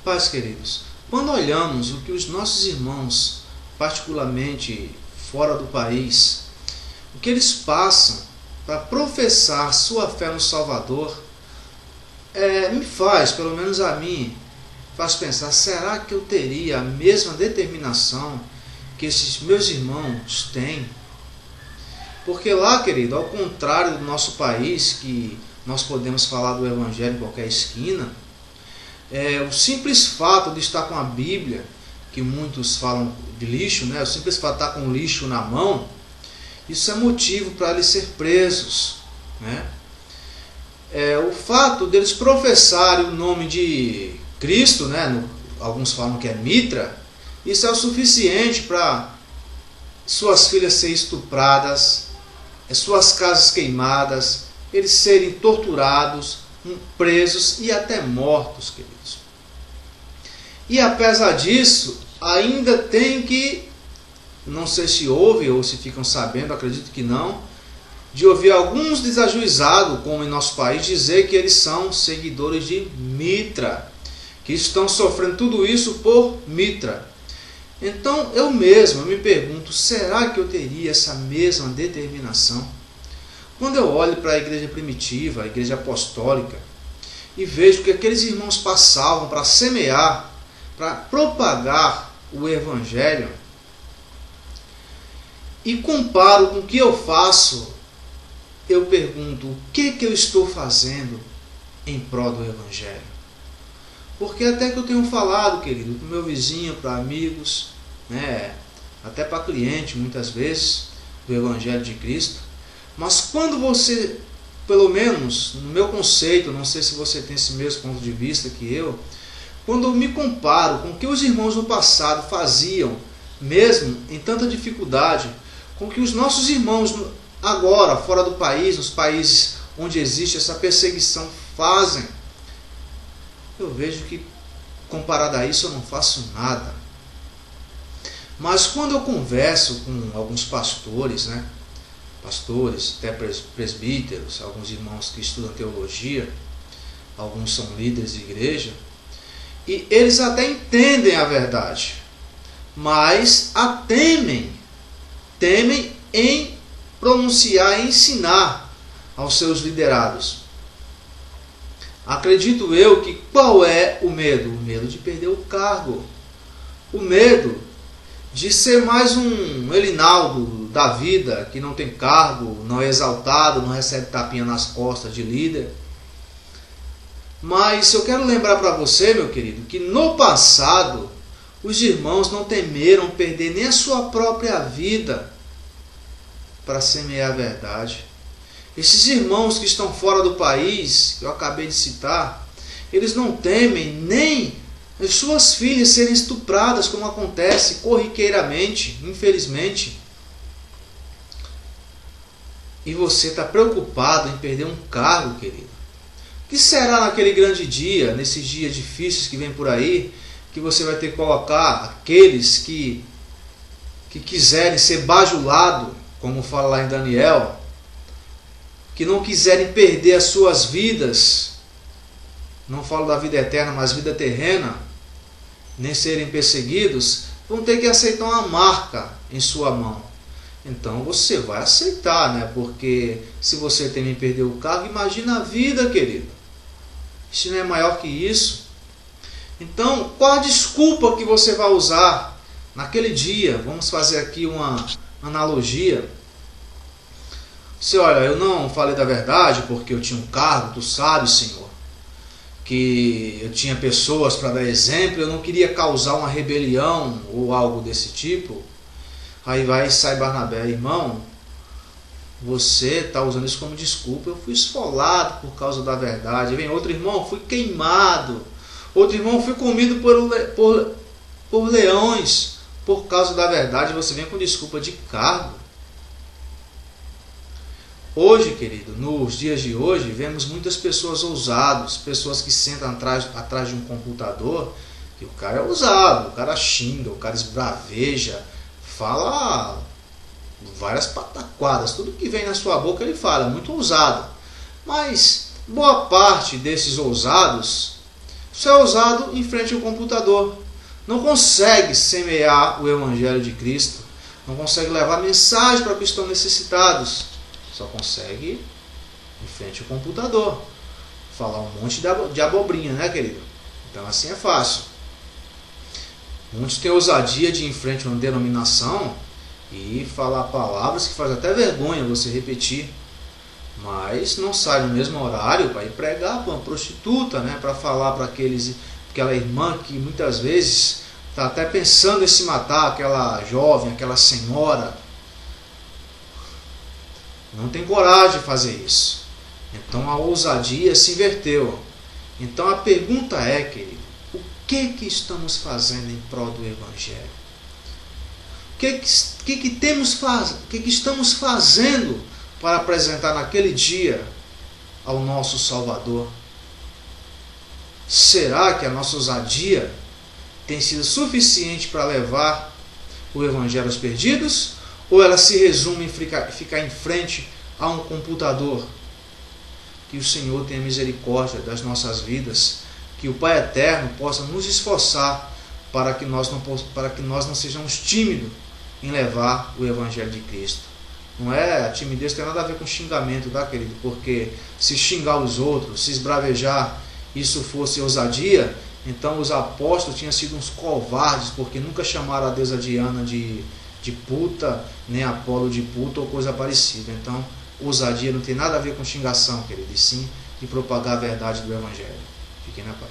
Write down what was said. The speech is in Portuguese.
Pais queridos, quando olhamos o que os nossos irmãos, particularmente fora do país, o que eles passam para professar sua fé no Salvador, me faz, pelo menos a mim, faz pensar, será que eu teria a mesma determinação que esses meus irmãos têm? Porque lá, querido, ao contrário do nosso país, que nós podemos falar do Evangelho em qualquer esquina, o simples fato de estar com a Bíblia, que muitos falam de lixo, o simples fato de estar com o lixo na mão, isso é motivo para eles ser presos. O fato deles professarem o nome de Cristo, alguns falam que é Mitra, isso é o suficiente para suas filhas serem estupradas, suas casas queimadas, eles serem torturados, presos e até mortos, queridos. E apesar disso, ainda tem que, não sei se ouve ou se ficam sabendo, acredito que não, de ouvir alguns desajuizados, como em nosso país, dizer que eles são seguidores de Mitra, que estão sofrendo tudo isso por Mitra. Então eu mesmo me pergunto, será que eu teria essa mesma determinação? Quando eu olho para a igreja primitiva, a igreja apostólica, e vejo que aqueles irmãos passavam para semear, para propagar o Evangelho, e comparo com o que eu faço, eu pergunto, o que eu estou fazendo em prol do Evangelho? Porque até que eu tenho falado, querido, para o meu vizinho, para amigos, até para cliente, muitas vezes, do Evangelho de Cristo. Mas quando você, pelo menos no meu conceito, não sei se você tem esse mesmo ponto de vista que eu, quando eu me comparo com o que os irmãos no passado faziam, mesmo em tanta dificuldade, com o que os nossos irmãos agora, fora do país, nos países onde existe essa perseguição, fazem, eu vejo que, comparado a isso, eu não faço nada. Mas quando eu converso com alguns pastores, pastores, até presbíteros, alguns irmãos que estudam teologia, alguns são líderes de igreja, e eles até entendem a verdade, mas temem em pronunciar e ensinar aos seus liderados. Acredito eu que qual é o medo? O medo de perder o cargo, o medo de ser mais um Elinaldo da vida, que não tem cargo, não é exaltado, não recebe tapinha nas costas de líder. Mas eu quero lembrar para você, meu querido, que no passado os irmãos não temeram perder nem a sua própria vida para semear a verdade. Esses irmãos que estão fora do país, que eu acabei de citar, eles não temem nem as suas filhas serem estupradas, como acontece corriqueiramente, infelizmente. E você está preocupado em perder um cargo, querido. O que será naquele grande dia, nesses dias difíceis que vem por aí, que você vai ter que colocar aqueles que quiserem ser bajulados, como fala lá em Daniel, que não quiserem perder as suas vidas, não falo da vida eterna, mas vida terrena, nem serem perseguidos, vão ter que aceitar uma marca em sua mão. Então você vai aceitar, porque se você teme perder o cargo, imagina a vida, querido. Isso não é maior que isso. Então, qual a desculpa que você vai usar naquele dia? Vamos fazer aqui uma analogia. Você olha, eu não falei da verdade porque eu tinha um cargo, tu sabes, Senhor, que eu tinha pessoas para dar exemplo, eu não queria causar uma rebelião ou algo desse tipo. Aí vai e sai Barnabé, irmão, você está usando isso como desculpa, eu fui esfolado por causa da verdade. Aí vem outro irmão, fui queimado. Outro irmão, fui comido por leões por causa da verdade. Você vem com desculpa de cargo. Hoje, querido, nos dias de hoje, vemos muitas pessoas ousadas, pessoas que sentam atrás de um computador, que o cara é ousado, o cara xinga, o cara esbraveja, fala várias pataquadas, tudo que vem na sua boca ele fala, muito ousado. Mas boa parte desses ousados Isso é usado em frente ao computador. Não consegue semear o Evangelho de Cristo. Não consegue levar mensagem para os que estão necessitados. Só consegue em frente ao computador. Falar um monte de abobrinha, né, querido? Então assim é fácil. Muitos têm ousadia de ir em frente a uma denominação e falar palavras que faz até vergonha você repetir. Mas não sai no mesmo horário para ir pregar para uma prostituta, né? Para falar para aquela irmã que muitas vezes está até pensando em se matar, aquela jovem, aquela senhora. Não tem coragem de fazer isso. Então a ousadia se inverteu. Então a pergunta é, querido, o que estamos fazendo em prol do Evangelho? O que estamos fazendo para apresentar naquele dia ao nosso Salvador? Será que a nossa ousadia tem sido suficiente para levar o Evangelho aos perdidos? Ou ela se resume em ficar em frente a um computador? Que o Senhor tenha misericórdia das nossas vidas, que o Pai Eterno possa nos esforçar para que nós não sejamos tímidos em levar o Evangelho de Cristo. Não é, a timidez tem nada a ver com xingamento, tá, querido? Porque se xingar os outros, se esbravejar, isso fosse ousadia, então os apóstolos tinham sido uns covardes, porque nunca chamaram a deusa Diana de puta, nem Apolo de puta ou coisa parecida. Então, ousadia não tem nada a ver com xingação, querido, e sim de propagar a verdade do Evangelho. Fiquem na paz.